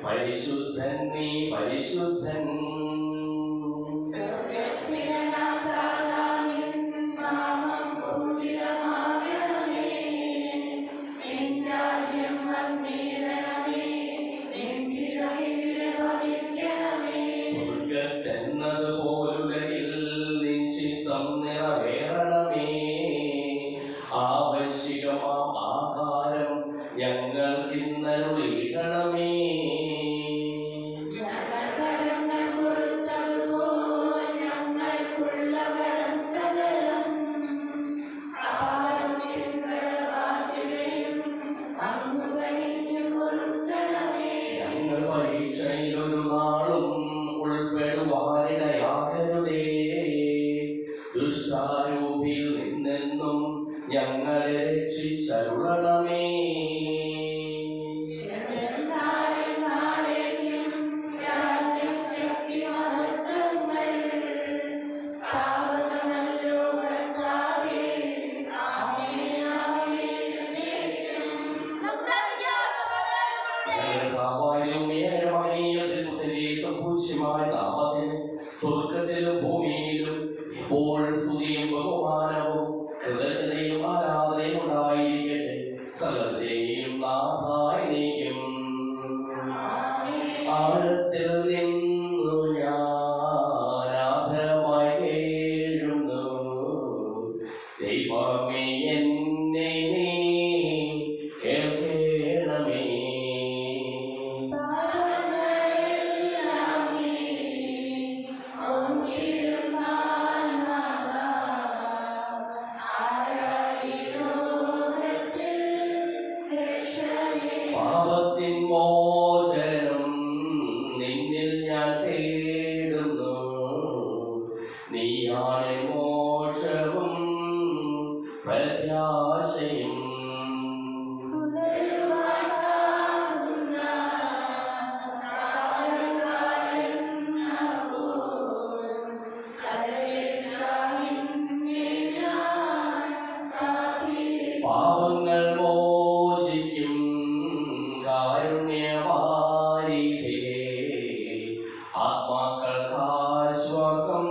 പരിശുദ്ധൻ നീ പരിശുദ്ധൻ. സ്വർഗ്ഗത്തെന്നതുപോലുലകിൽ നിൻ ചിത്തം നിറവേറണമേ. ആവശ്യകമാം ആഹാരം ഞങ്ങൾക്കിന്നരുളിയിടണമേ. പരീക്ഷയിലൊരു നാളും ഉൾപ്പെടുവാനിടയാകരുതേ. ദുഷ്ടാരൂപിയിൽ നിന്നെന്നും ഞങ്ങളെ രക്ഷിച്ചരുളണമേ. സ്വർഗത്തിലും ഭൂമിയിലും എപ്പോഴും സ്തുതിയും ബഹുമാനവും കൃതജ്ഞതയും ആരാധനയും ഉണ്ടായിരിക്കട്ടെ. സകലത്തെയും നാഥായിരിക്കും. ആഴത്തിൽ നിന്നു ഞാൻ ആദരമായി കേഴുന്നു. ദൈവമേ എന്നെ നീ കേൾക്കണമേ. പാപത്തിൻ മോചനം നിന്നിൽ ഞാൻ തേടുന്നു. നീയാണ് മോക്ഷവും പ്രത്യാശയും. പാപങ്ങൾ മോചിക്കും കാരുണ്യവാരിധേ. ആത്മാക്കൾക്ക് ആശ്വാസം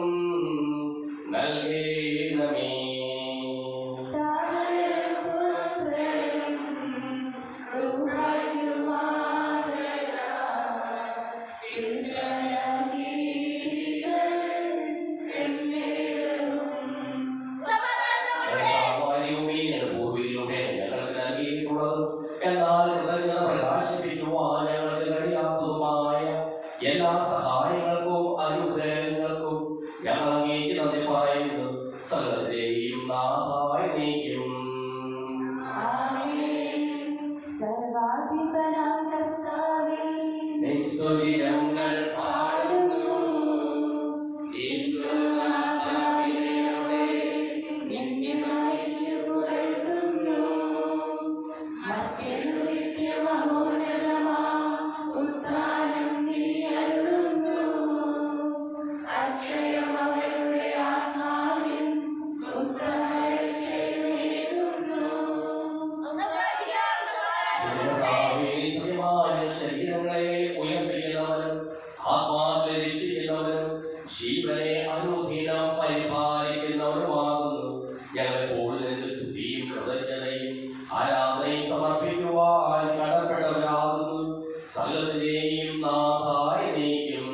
നൽകണമേ. എന്നാൽ കൃതജ്ഞത പ്രകാശിപ്പിക്കുവാൻ ഞങ്ങൾക്ക് കഴിയാത്തതുമായ എല്ലാ സഹായങ്ങൾക്കും അനുഗ്രഹങ്ങൾക്കും ഞങ്ങൾ അങ്ങേക്ക് നന്ദി പറയുന്നു. സകലത്തെയും നാഥായിരിക്കും. സർവാധിപനാം കർത്താവേ, നിൻ സ്തുതി ഞങ്ങൾ പാടുന്നു. ശരീരങ്ങളെ ഉയർപ്പിക്കുന്നവനും ആത്മാക്കളെ രക്ഷിക്കുന്നവനും ജീവനെ അനുദിനം പരിപാലിക്കുന്നവനുമാകുന്നു. ഞങ്ങൾ കൂടുതൽ സ്തുതിയും കൃതജ്ഞതയും ആരാധനയും സമർപ്പിക്കുവാൻ കടപ്പെട്ടവരാകുന്നു. സകലത്തിലെയും നാഥായിരിക്കും.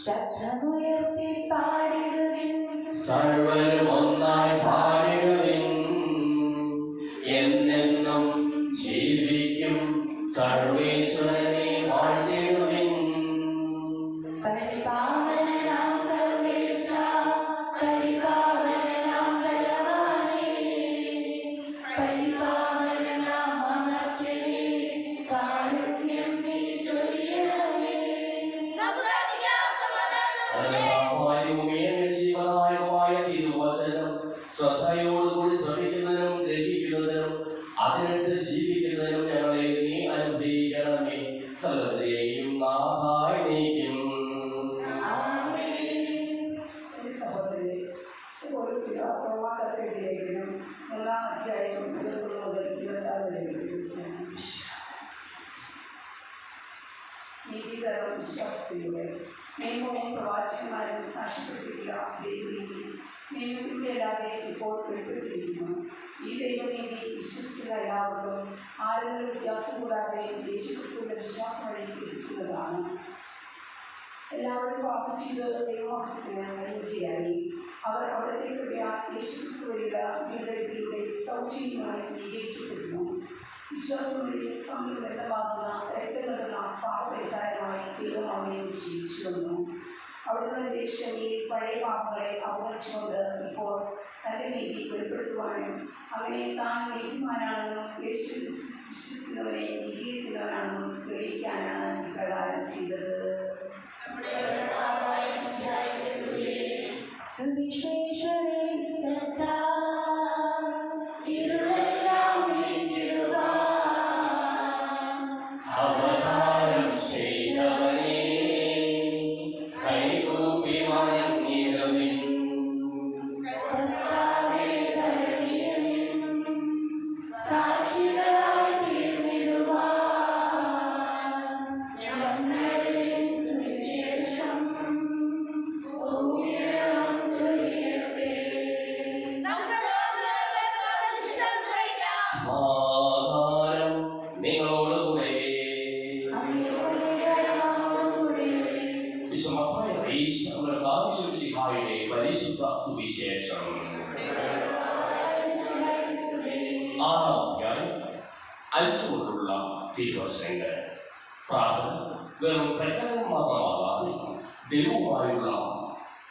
ശബ്ദമുയർത്തി പാടിടുവിൻ, സർവരും ഒന്നായി പാടിടുവിൻ. എന്നെന്നും ജീവിക്കും സർവേശ്വരനെ വാഴ്ത്തിടുവിൻ. പരിപാവനനാം സർവേശ, പരിപാവനനാം ബലവാനേ, പരിപാവനനാം അമർത്യനേ, കാരുണ്യം നീ ചൊരിയണമേ. സകലരുടെയും നാഥായി നീക്കും. സഹോദരനെ റോമാക്കത്തെഴുതിയിരിക്കുന്നു 3-ാം അധ്യായം 21 മുതൽ 26 വരെ. നീതികരം വിശ്വാസത്തിലൂടെ നിയമവും പ്രവാചകന്മാരും സാക്ഷ്യപ്പെടുത്തിയില്ല ദൈവനീതി നിയമത്തിലൂടെ അല്ലാതെ ഇപ്പോൾ വെളിപ്പെട്ടിരിക്കുന്നു. ഈ ദൈവനീതി വിശ്വസിക്കുന്ന എല്ലാവർക്കും ആരെങ്കിലും വ്യത്യാസം കൂടാതെ യേശുക്രിസ്തുവിന്റെ വിശ്വാസം വഴി ലഭിക്കുന്നതാണ്. എല്ലാവരും പാപം ചെയ്ത് ദൈവവാക്യത്തിന് അയോഗ്യരായി. അവർ അവിടുത്തെ കൃപയാൽ യേശുക്രിസ്തു വഴിയുള്ള വീണ്ടെടുപ്പിലൂടെ സൗജന്യമായി നീതിക്കപ്പെടുന്നു. വിശ്വാസം വഴി സമീപബന്ധമാകുന്ന രക്തങ്ങളുള്ള പാപപരിഹാരമായി ദൈവം അവനെ നിശ്ചയിച്ചു വന്നു. അവിടുന്ന് രക്ഷയിൽ പഴയ പാപങ്ങളെ അവഗണിച്ചുകൊണ്ട് ഇപ്പോൾ തൻ്റെ നീതി വെളിപ്പെടുത്തുവാനും അങ്ങനെ താൻ നീതിമാനാണെന്നും യേശു വിശ്വസിക്കുന്നവനെ നീതീകരിക്കുന്നവനാണെന്നും തെളിയിക്കാനാണ് ഇപ്രകാരം ചെയ്തത്. അവതാരം ചെയ്തവനേ കൈകൂപ്പി വണങ്ങിടുവിൻ. സമാധാനം നിങ്ങളോടുകൂടെ. വിശുദ്ധമായ ഈശോയുടെ പരിശുദ്ധ സുവിശേഷം 6-ാം അധ്യായം 5 മുതലുള്ള തിരുവചനങ്ങൾ. പ്രാർത്ഥന വെറും പ്രകടനം മാത്രമാകാതെ ദൈവവുമായുള്ള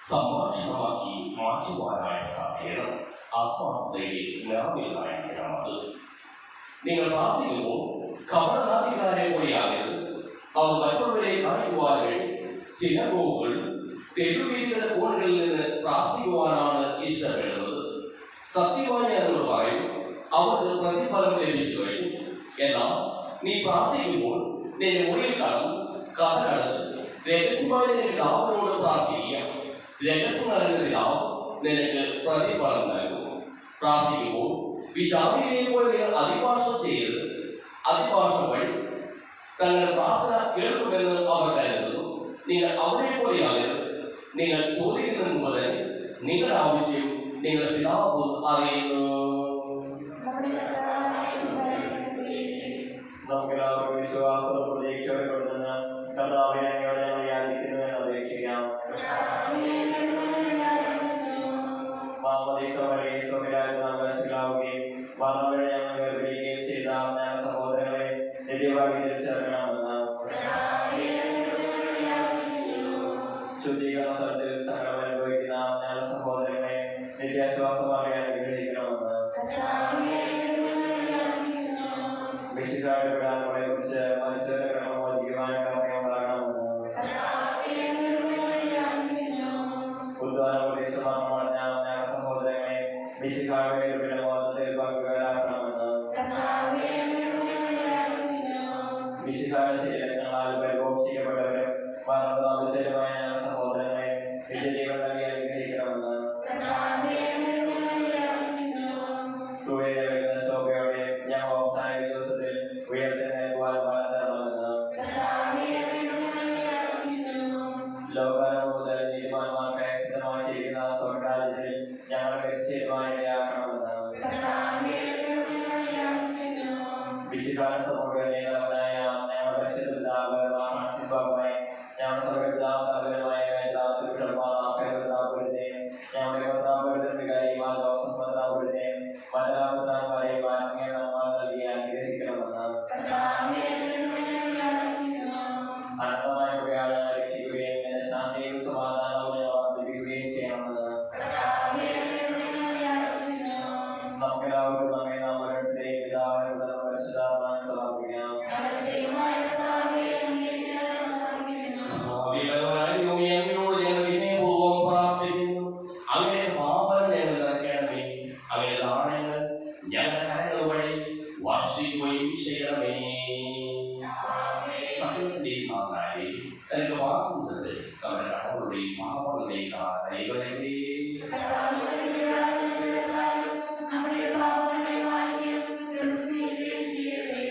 സംഭാഷണമാക്കി മാറ്റുവാനായ സാധ്യത ആത്മാർത്ഥതയുടെ നിറവിലായിരിക്കണം. അത് നിങ്ങൾ പ്രാർത്ഥിക്കുമ്പോൾ കപടനാധികാരെ പോലെയാകരുത്. അവർ മറ്റുള്ളവരെ കാണിക്കുവാൻ വേണ്ടി സിനഗോഗുകൾ തെരുവീതികളുടെ കോണുകളിൽ നിന്ന് പ്രാർത്ഥിക്കുവാനാണ് ഇഷ്ടപ്പെടുന്നത്. സത്യമായി എന്ന് പറയും, അവർക്ക് പ്രതിഫലം ലഭിച്ചു കഴിഞ്ഞു. എന്നാൽ നീ പ്രാർത്ഥിക്കുമ്പോൾ നിന്റെ മുറിയിൽ കടന്ന് കഥ അടച്ച് രഹസ്യമായി നിന്റെ പിതാവിനോട് പ്രാർത്ഥിക്കുക. രഹസ്യം അറിയുന്ന പിതാവ് നിനക്ക് പ്രതിഫലം നൽകും. പ്രാർത്ഥിക്കുമ്പോൾ പിതാവിനെ പോലെ നിങ്ങൾ അതിഭാഷം ചെയ്യരുത്. അതിഭാഷം വഴി തങ്ങളുടെ പ്രാർത്ഥന കേൾക്കുമെന്ന് അവർ കരുതുന്നു. നിങ്ങൾ അവരെ പോലെയാകരുത്. നിങ്ങൾ ചോദിക്കുന്നതിന് മുമ്പ് തന്നെ നിങ്ങളുടെ ആവശ്യം നിങ്ങളുടെ പിതാവ് അറിയുന്നു. നമുക്കെല്ലാവർക്കും വിശ്വാസവും പ്രതീക്ഷയോടെ കൊടുക്കുന്ന കർത്താവേ അങ്ങയോട് ഞങ്ങൾ യാചിക്കുന്നു എന്ന് അപേക്ഷിക്കാം. മാമോദീസ വഴി സ്വർഗ്ഗരാജ്യത്തിൽ അവകാശികളാവുകയും വന്നവരെ ഞങ്ങൾ വേർപിരിയുകയും ചെയ്ത ഞങ്ങളുടെ സഹോദരങ്ങളെ നിത്യഭാഗ്യത്തിൽ ചേർക്കണമെന്ന് ശുദ്ധീകരണ സ്ഥലത്തിൽ സങ്കടം അനുഭവിക്കുന്ന ഞങ്ങളുടെ സഹോദരങ്ങളെ നിത്യാശ്വാസമായി അനുഗ്രഹിക്കണമെന്ന് വിശുദ്ധരുടെ വിടാനുകളെ കുറിച്ച് മനുഷ്യരുടെ ക്രമം വധിക്കുവാനും കർമ്മയുണ്ടാകണമെന്ന് ഉദ്ധാന പ്രതീക്ഷമാണ് പറഞ്ഞ ഞങ്ങളുടെ സഹോദരങ്ങളെ വിശുദ്ധയുടെ വിടമോദത്തിൽ പങ്കുകാരാക്കണമെന്ന് വിശുദ്ധയുടെ ശരീരങ്ങളാൽ പരിപോഷിക്കപ്പെട്ടവരും മരണപ്രാപിച്ചവരുമായ ഞങ്ങളുടെ സഹോദരങ്ങളെ നിത്യജീവൻ നൽകി അനുഗ്രഹിക്കണമെന്ന് സൂര്യനെ ശോഭയോടെ ഞങ്ങൾ അവസാന ദിവസത്തിൽ ഉയർത്തെഴുന്നേൽക്കുവാൻ ബലം തരണമെന്ന് ലോകാരംഭം മുതൽ നീതിമാന്മാർക്കായി സിദ്ധമാക്കിയിരിക്കുന്ന സ്വർഗ്ഗരാജ്യത്തിൽ ഞങ്ങളെ പരിശീലമായി ഇടയാക്കണമെന്ന് വിശുദ്ധാന സഭയുടെ നേതാവനായ ഞങ്ങളുടെ പരിശുദ്ധ പിതാവ് ഫ്രാൻസിസ് ബാബുമായി ഞങ്ങളുടെ സഭയുടെ പിതാവ് തലവനുമായ ഞങ്ങളുടെ കർത്താപുരത്തെ വികാരി ജോസഫ് കർത്താപുരത്തെയും മറ്റെല്ലാപുത്രന്മാരെയും ആത്മീയ നമ്മൾ നൽകി അനുഗ്രഹിക്കണമെന്ന് അനന്തമായ കൃപയാൽ രക്ഷിക്കുകയും എന്റെ ശാന്തിയും സമാധാനവും ഞങ്ങൾ വർദ്ധിപ്പിക്കുകയും ചെയ്യണമെന്ന് നമുക്കെല്ലാവർക്കും നമ്മെ നാം ഓരോരുത്തരെയും പിതാവിനും പുത്രനും പരിശുദ്ധാത്മാവിനും സമർപ്പിക്കാം. സമാധാനായി തനിക്ക് വാസന്തത്തെ അവരുടെ കടകളുടെയും പാപങ്ങളുടെയും കൈകളെ നമ്മുടെ പാപങ്ങളെ മാനിക്കുകയും ക്രിസ്തുവിനെ ചെയ്യട്ടെ.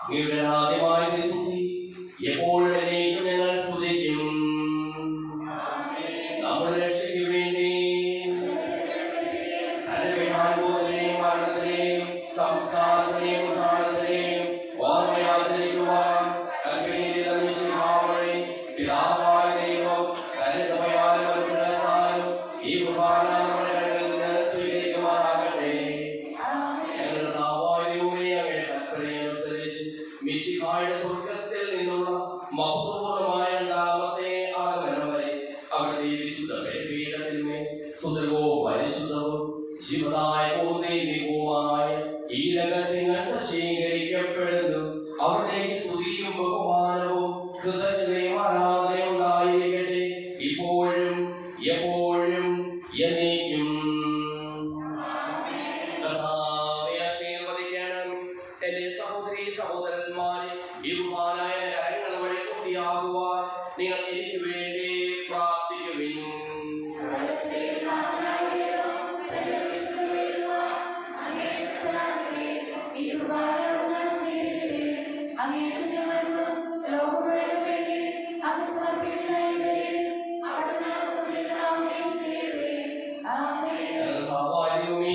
അങ്ങയുടെ ആദ്യമായ തിരുമുഖി എപ്പോഴും എന്നേക്കും ഞങ്ങൾ സ്തുതിക്കും. നമ്മുടെ രക്ഷയ്ക്ക് വേണ്ടി അനുഗ്രഹാനുഭവത്തിനെയും മരണത്തിനെയും സംസ്കാരത്തിനെയും ഉദ്ധാരണത്തിനെയും ഓർമ്മയാചരിക്കുവാൻ കൽപ്പനയിലെ നിശ്ചയമാവണേ. പിതാവായ ദൈവം തന്റെ കൃപയാലും അനുഗ്രഹത്താലും ഈ കുർബാന നമ്മുടെ കരങ്ങളിൽ നിന്ന് സ്വീകരിക്കുമാറാകട്ടെ. ഞങ്ങളുടെ കർത്താവായ ദൈവമേ, അങ്ങയുടെ കൽപ്പനയനുസരിച്ച് മിശിഹായുടെ സ്വർഗ്ഗത്തിൽ നിന്നുള്ള മഹത്വപൂർണ്ണമായ രണ്ടാമത്തെ ആഗമനം വരെ അവിടുത്തെ വിശുദ്ധ ബലിപീഠത്തിന്മേൽ സുന്ദരവും പരിശുദ്ധവും ജീവദായകവും ദൈവികവുമായ ഈ രഹസ്യങ്ങൾ സശീകരിക്കപ്പെടുന്നു. അവിടേക്ക് സ്തുതിയും ബഹുമാനവും കൃതജ്ഞതയും ആരാധനയും ഉണ്ടായിരിക്കട്ടെ, ഇപ്പോഴും എപ്പോഴും എന്നേക്കും. കർത്താവേ, ആശീർവദിക്കണം. എന്റെ സഹോദരീ സഹോദരന്മാരെ, ഈ കുർബാനായ കരങ്ങൾ വഴി പൂർത്തിയാകുവാൻ നിങ്ങൾ എനിക്ക് വേണ്ടി പ്രാർത്ഥിക്കുവിൻ.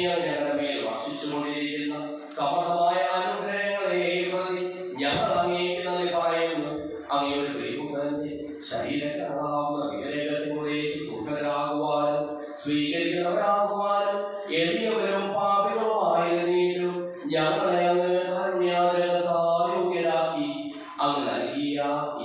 ഞങ്ങളുടെ മേൽ വർഷിച്ചുകൊണ്ടിരിക്കുന്ന സമൃദ്ധമായ അനുഗ്രഹങ്ങളെ പ്രതി ഞങ്ങൾ അങ്ങേക്ക് നന്ദി പറയുന്നു. അങ്ങയുടെ പ്രിയപുത്രന്റെ ശരീരങ്ങളാകുന്ന വിഗ്രഹങ്ങളെ സുഖരാകുവാനും സ്വീകരിക്കുന്നവരാകുവാനും എളിയവരും പാപികളുമായിരുന്നേലും ഞങ്ങളെ അങ്ങ് കാരുണ്യാഗ്രഹത്താൽ യോഗ്യരാക്കി. അങ്ങ് നൽകിയ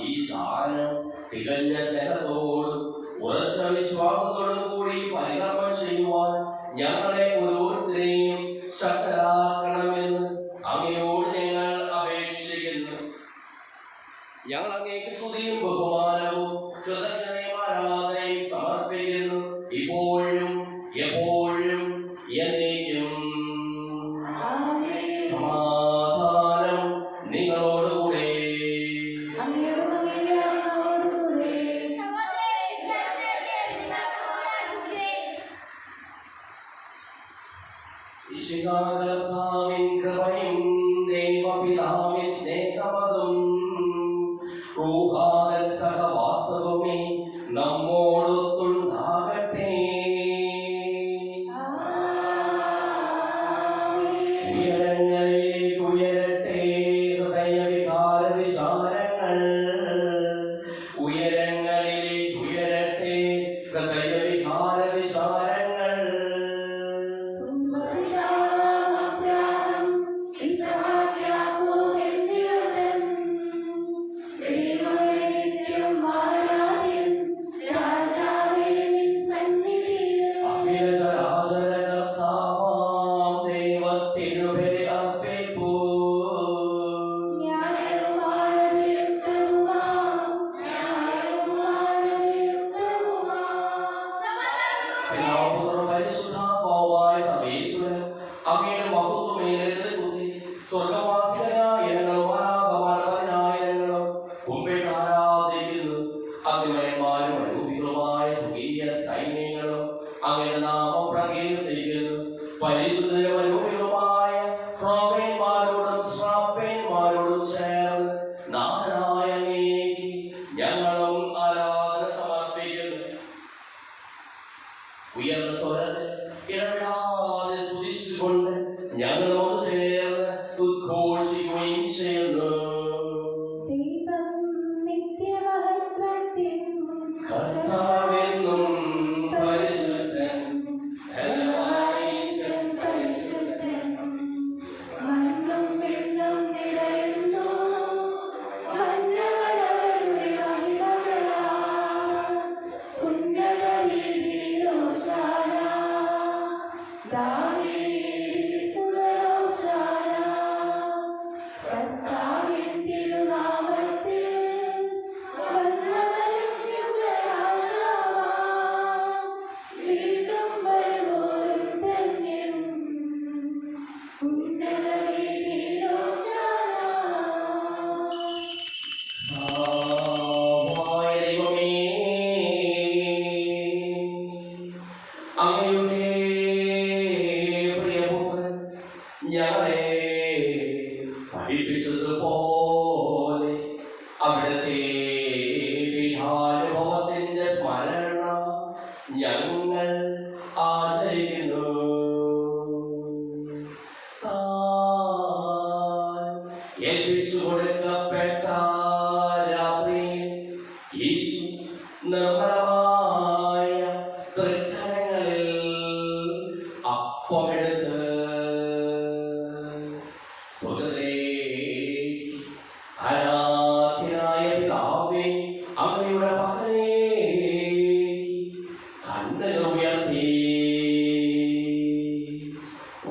ഈ ദാനം തികഞ്ഞ സ്നേഹത്തോടും ഉറച്ച വിശ്വാസത്തോടും കൂടി പരികർമ്മം ചെയ്യുവാൻ ഞങ്ങളെ ഓരോരുത്തരെയും ശക്തരാക്കണമെന്ന് അങ്ങയോട് ഞങ്ങൾ അപേക്ഷിക്കുന്നു. ഞങ്ങൾ അങ്ങേക്ക് സ്തുതിയും ബഹുമാനവും കൃതജ്ഞതയും ആരാധനയും സമർപ്പിക്കുന്നു, ഇപ്പോഴും എപ്പോഴും എന്നേക്കും. സമാധാനം നിങ്ങളോടുകൂടെ. ഈശ്വരകർത്താവിൻ കൃപയും ദൈവപിതാവിൻ സ്നേഹമതും റൂഹാദൻ സഹവാസവുമേ നമ്മോടൊത്തുണ്ടാകട്ടെ. ഉയരങ്ങളിലേക്ക് ഉയരട്ടെ ഹൃദയവികാര വിചാരങ്ങൾ. ഉയരങ്ങളിലേക്ക് ഉയരട്ടെ ഹൃദയവികാര വിചാരങ്ങൾ. അങ്ങയുടെ മഹത്വമേറെ സ്വർഗവാസികളായ പതിനായിരങ്ങളും മുമ്പേട്ട് ആരാധിക്കുന്നു. അഗ്നിമയന്മാരും അനൂപികളുമായ സ്വകീയ സൈന്യങ്ങളും അങ്ങയുടെ നാമം പ്രകീർത്തിക്കുന്നു. പരിശുദ്ധരും അനൂപികളുമായ ഞങ്ങളെ പഠിപ്പിച്ചതുപോലെ അവിടുത്തെ പീഠാനുഭവത്തിന്റെ സ്മരണ ഞങ്ങൾ ആചരിക്കുന്നു. ഏൽപ്പിച്ചു കൊടുക്കപ്പെട്ട രാത്രിയിൽ യേശു നിർമ്മലമായ തൃക്കരങ്ങളിൽ അപ്പമെടുത്ത് സ്വർഗ്ഗത്തിലേക്ക് ആരാധ്യനായ പിതാവേ, അങ്ങയുടെ പക്കലേക്ക് കണ്ണുകൾ ഉയർത്തി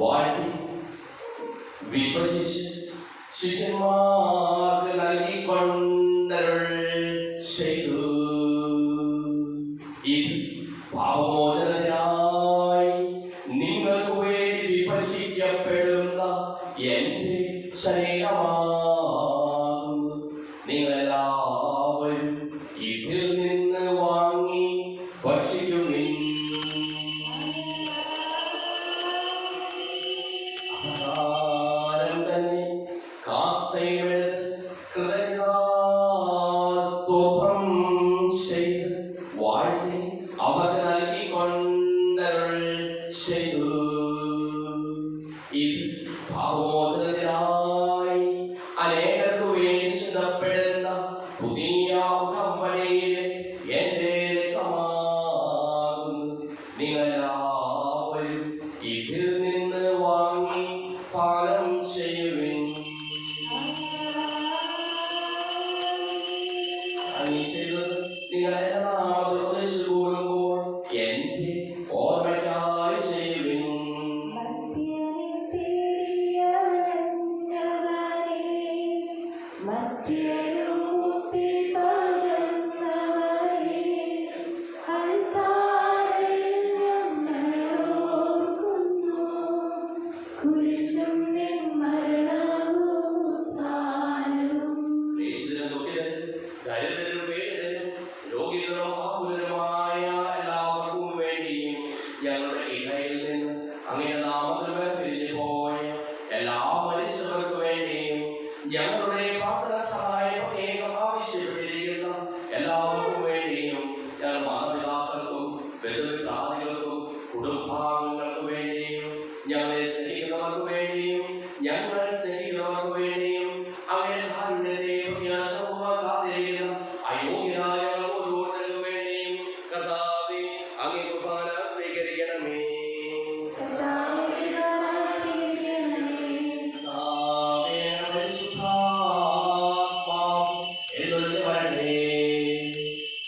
വാഴ്ത്തി വിഭജിച്ച് ശിഷ്യന്മാർക്ക് നൽകിക്കൊണ്ടരുൾ ചെയ്തു. ഇത് പാപമോചനത്തിനായി നിങ്ങൾക്ക് വേണ്ടി വിഭജിക്കപ്പെടുന്ന എന്റെ ശരീരമാകുന്നു. നിങ്ങളെല്ലാവരും ഇതിൽ നിന്ന് വാങ്ങി ഭക്ഷിക്കുവിൻ. അപ്രകാരം തന്നെ കാസയെടുത്ത് കൃതജ്ഞതാസ്തോത്രം ചെയ്ത് വാഴ്ത്തി അവർക്ക് നൽകിക്കൊണ്ടരുൾ ചെയ്തു. ഇത് പാപമോചനത്തിനായി അനേകർക്ക് വേണ്ടി ചിന്തപ്പെടുന്ന പുതിയ ഉടമ്പടിയിലെ എന്റെ രക്തമാകുന്നു. നിങ്ങളെല്ലാവരും ഇതിൽ നിന്ന് വാങ്ങി പാനം ചെയ്യുവിൻ. നിങ്ങളെല്ലാവരും ഒന്നിച്ചു കൂടുമ്പോൾ എന്റെ ഓർമ്മയ്ക്കായി ചെയ്യുവിൻ. ദരിദ്രരും പീഡിതരും രോഗികളും ആകുലരുമായ എല്ലാവർക്കും വേണ്ടിയും ഞങ്ങളുടെ ഇടയിൽ നിന്ന് അങ്ങയുടെ നാമത്തിൽ പിരിഞ്ഞു പോയ എല്ലാ മനുഷ്യർക്കു വേണ്ടിയും ഞങ്ങളുടെ പ്രാർത്ഥന സഹായം പ്രത്യേകം ആവശ്യപ്പെട്ടിരിക്കുന്ന എല്ലാവർക്കും വേണ്ടിയും ഞങ്ങൾ മാതാപിതാക്കൾക്കും ബന്ധുമിത്രാദികൾക്കും കുടുംബാംഗങ്ങൾക്ക് വേണ്ടിയും ഞങ്ങളെ സ്നേഹിക്കുന്നവർക്ക് വേണ്ടിയും ഞങ്ങൾ സ്നേഹിക്കുന്നവർക്ക് വേണ്ടിയും അങ്ങനെ കാരുണ്യത്തെ പ്രത്യാശപൂർവ്വം കാത്തിരിക്കുന്ന അയോഗ്യരായ ഓരോരുത്തർക്കു വേണ്ടിയും കർത്താവേ അങ്ങേ കുർബാന സ്വീകരിക്കണമേ.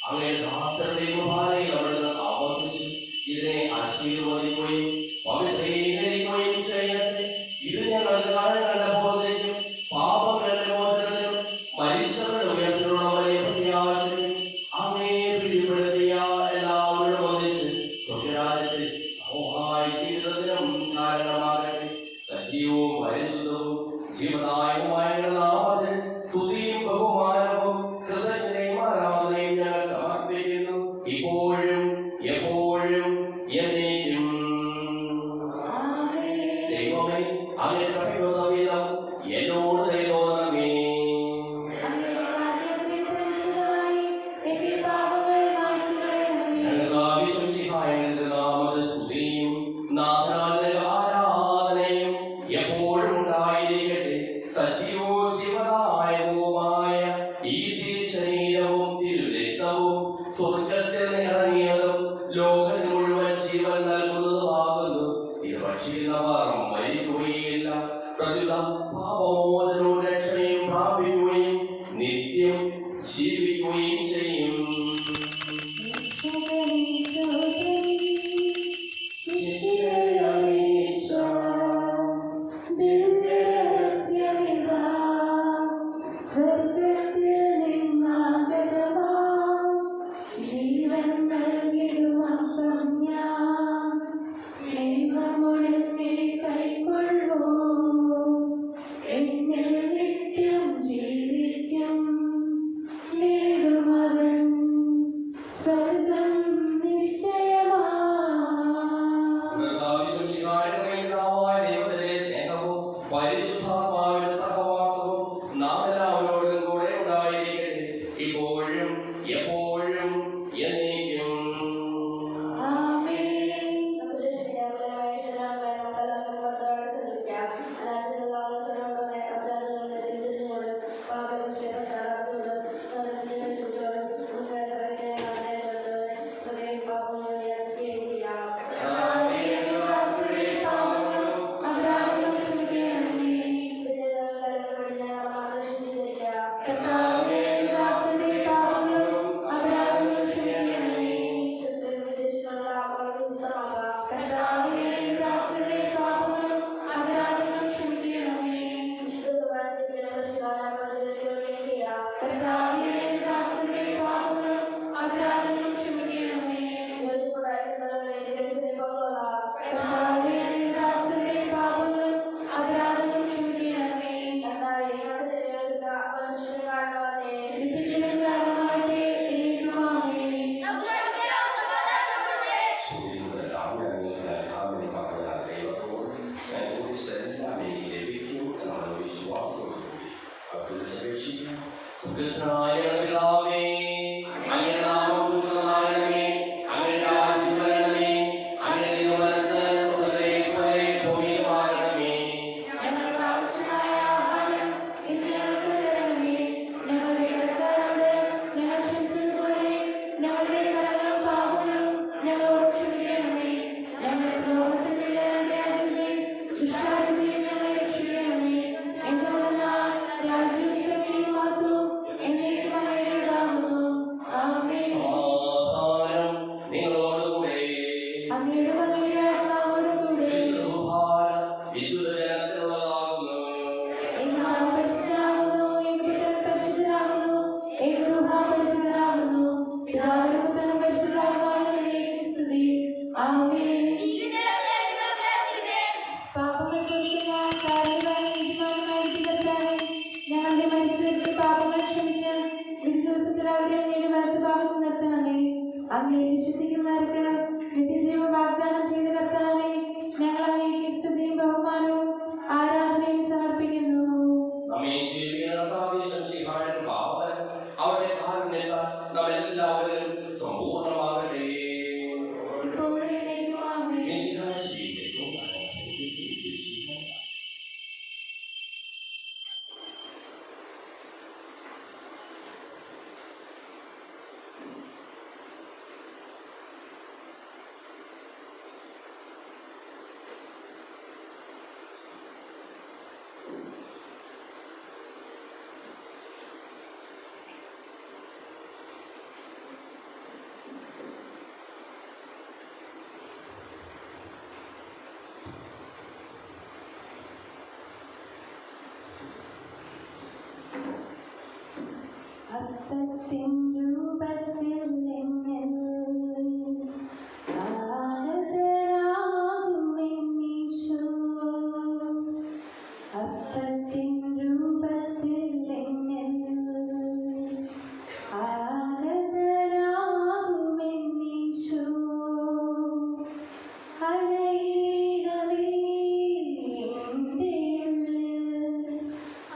അങ്ങനെ ദാസരുടെ കുർബാനയിൽ അവിടുന്ന് ആവർത്തിച്ച് ഇതിനെ ആശീർവദിക്കുകയും പവിത്രീകരിക്കുകയും ചെയ്യട്ടെ. ഇത് ഞങ്ങൾക്ക് കടങ്ങളുടെ ബോധത്തിനും പാപങ്ങളുടെ മോചനത്തിനും മരിച്ചവരുടെ ഉയർത്തിലുള്ള വലിയ പ്രത്യാശയും അങ്ങേ പ്രീതിപ്പെടുത്തിയ എല്ലാവരും ഒന്നിച്ച് സ്വർഗ്ഗരാജ്യത്തിൽ അമോഘമായ ജീവിതത്തിനും കാരണമാകട്ടെ. സജീവവും പരിശുദ്ധവും ജീവദായകമായ നാമത്തിൽ സ്തുതിയും ബഹുമാനവും കൃതജ്ഞതയും ആരാധനയും ഞങ്ങൾ സമർപ്പിക്കുന്നു, ഇപ്പോഴും എപ്പോഴും എന്നേക്കും. ദൈവമേ, അങ്ങയുടെ കൃപയുള്ള വിധം എന്നോട് ദയ തോന്നണമേ. ഞങ്ങൾക്ക് വിശ്വസിക്കാനുള്ള നാമത്തിൽ സ്തുതിയും നാഥനായ ആരാധനയും എപ്പോഴും ഉണ്ടായിരിക്കട്ടെ. സജീവവും ശിവദായകവുമായ ഈ തിരുശരീരവും തിരുരക്തവും സ്വർഗത്തിൽ നിറങ്ങിയതും ലോകത്തിന് മുഴുവൻ ജീവൻ നൽകുന്നതുമാകുന്നു. ഇത് ഭക്ഷിക്കുന്നവർ മരിക്കുകയില്ല, പ്രതിത പാപമോചനവും രക്ഷയും പ്രാപിക്കുകയും നിത്യം ജീവിക്കുകയും ചെയ്യും. ജീവൻ നൽകിടുവാൻ ഞാൻ സ്നേഹമൊഴുകി കൈക്കൊള്ളൂ എന്നിൽ പരിശുദ്ധാത്മാവിന്റെ സഹവാസവും നാം എല്ലാവരോടും കൂടെ ഉണ്ടായിരിക്കട്ടെ, ഇപ്പോഴും എപ്പോഴും എന്നേക്കും.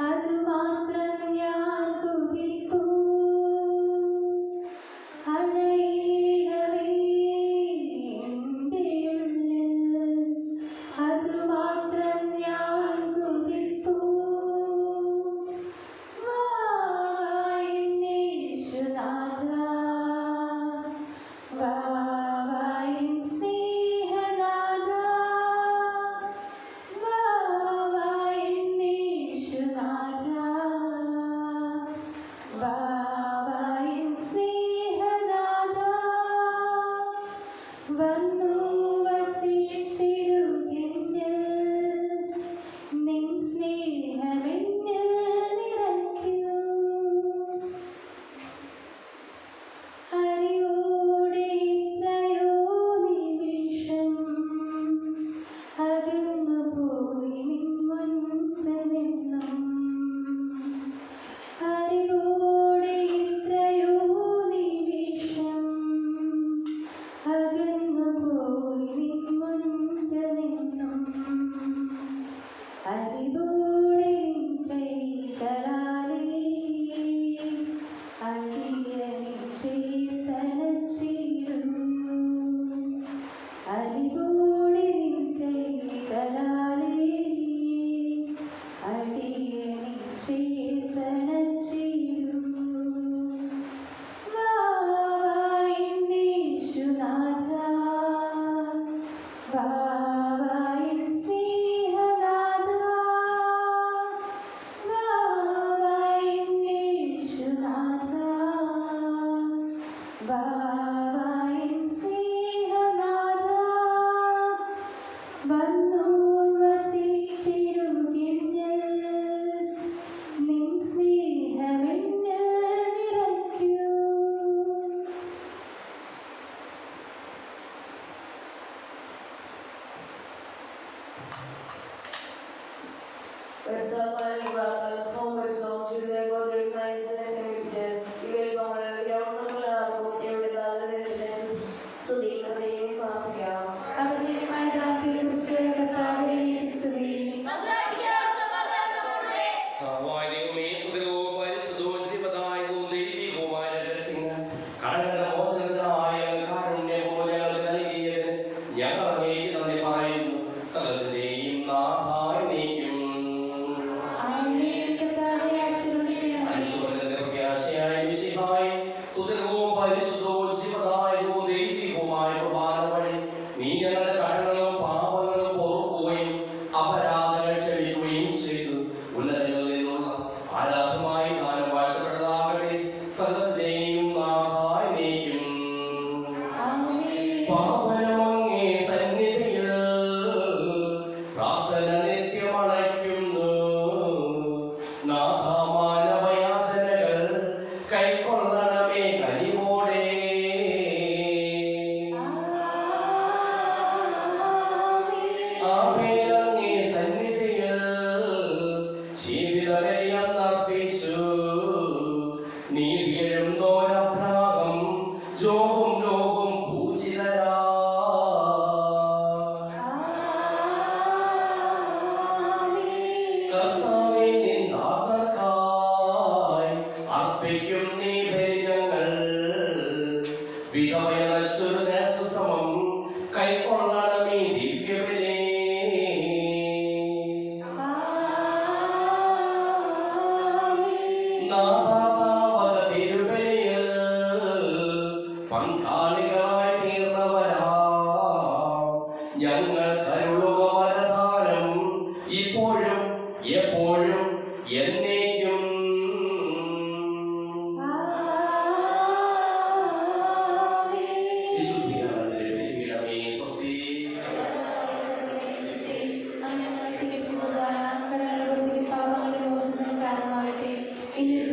അതുമാത്രം ഞാൻ കൊതിപ്പൂ ഇനി